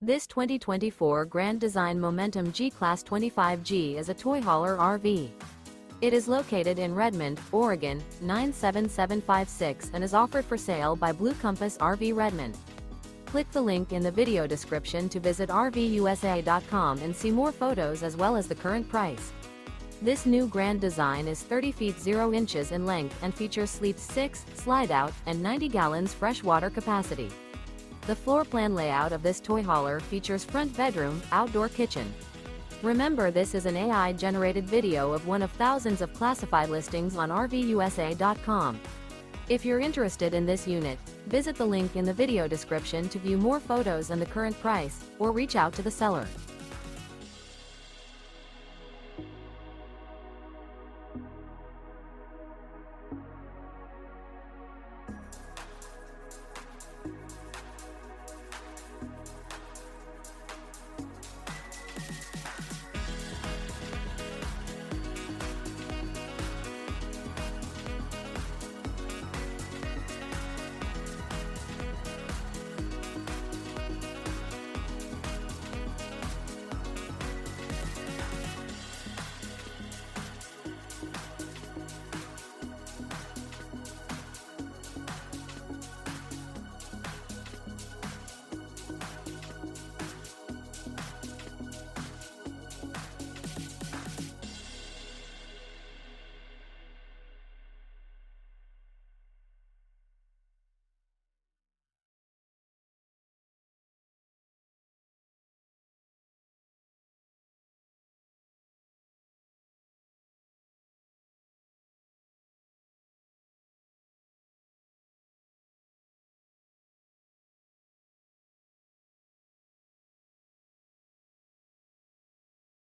This 2024 Grand Design Momentum G-Class 25G is a toy hauler RV. It is located in Redmond, Oregon, 97756 and is offered for sale by Blue Compass RV Redmond. Click the link in the video description to visit RVUSA.com and see more photos as well as the current price. This new Grand Design is 30 feet 0 inches in length and features sleeps 6, slide-out, and 90 gallons fresh water capacity. The floor plan layout of this toy hauler features front bedroom, outdoor kitchen. Remember, this is an AI-generated video of one of thousands of classified listings on RVUSA.com. If you're interested in this unit, visit the link in the video description to view more photos and the current price, or reach out to the seller.